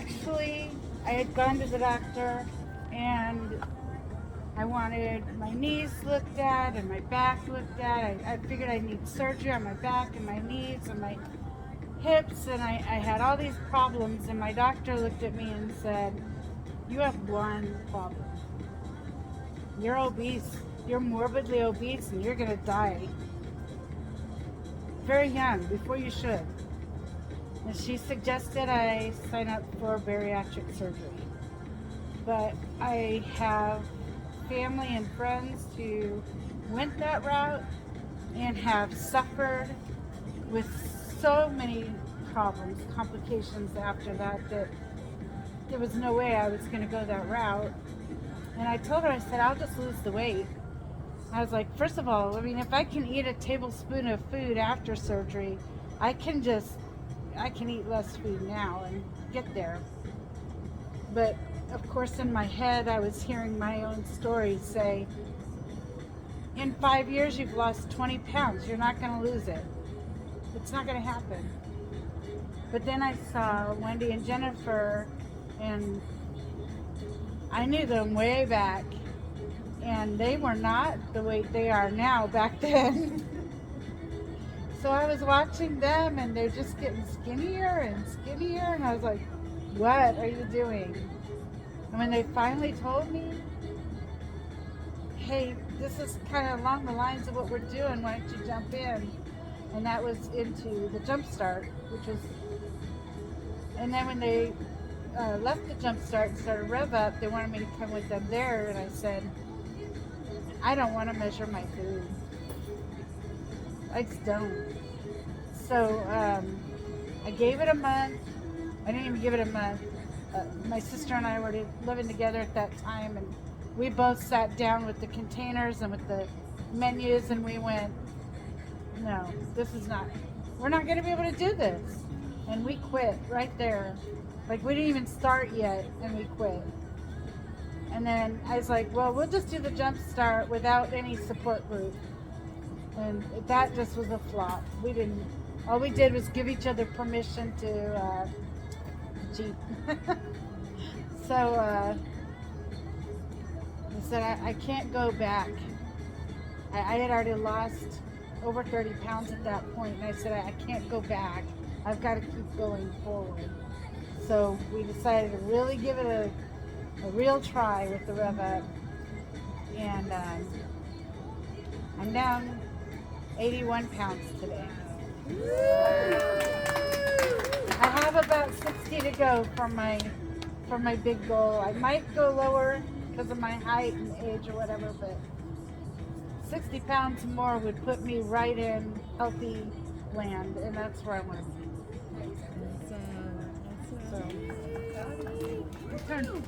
actually, I had gone to the doctor and I wanted my knees looked at and my back looked at. I figured I need surgery on my back and my knees and my hips, and I had all these problems. And my doctor looked at me and said, "You have one problem. You're obese. You're morbidly obese and you're going to die very young, before you should." And she suggested I sign up for bariatric surgery. But I have family and friends who went that route and have suffered with so many problems, complications after that, that there was no way I was going to go that route. And I told her, I said, "I'll just lose the weight." I was like, first of all, I mean, if I can eat a tablespoon of food after surgery, I can eat less food now and get there. But of course, in my head, I was hearing my own stories say, in 5 years, you've lost 20 pounds. You're not going to lose it. It's not going to happen. But then I saw Wendy and Jennifer, and I knew them way back, and they were not the weight they are now back then. So I was watching them, and they're just getting skinnier and skinnier, and I was like, "What are you doing?" And when they finally told me, "Hey, this is kind of along the lines of what we're doing, why don't you jump in?" And that was into the Jump Start, which was, and then when they left the Jump Start and started Rev Up, they wanted me to come with them there, and I said, "I don't want to measure my food. I just don't." So I gave it a month. I didn't even give it a month. My sister and I were living together at that time, and we both sat down with the containers and with the menus, and we went, "No, this is not, we're not going to be able to do this." And we quit right there. Like, we didn't even start yet, and we quit. And then I was like, "Well, we'll just do the Jump Start without any support group." And that just was a flop. All we did was give each other permission to cheat. So I said, I can't go back. I had already lost over 30 pounds at that point, and I said, I can't go back. I've got to keep going forward. So we decided to really give it a real try with the Rev Up, and I'm down 81 pounds today. I have about 60 to go for my big goal. I might go lower because of my height and age or whatever, but 60 pounds more would put me right in healthy land, and that's where I want to be. So, your turn.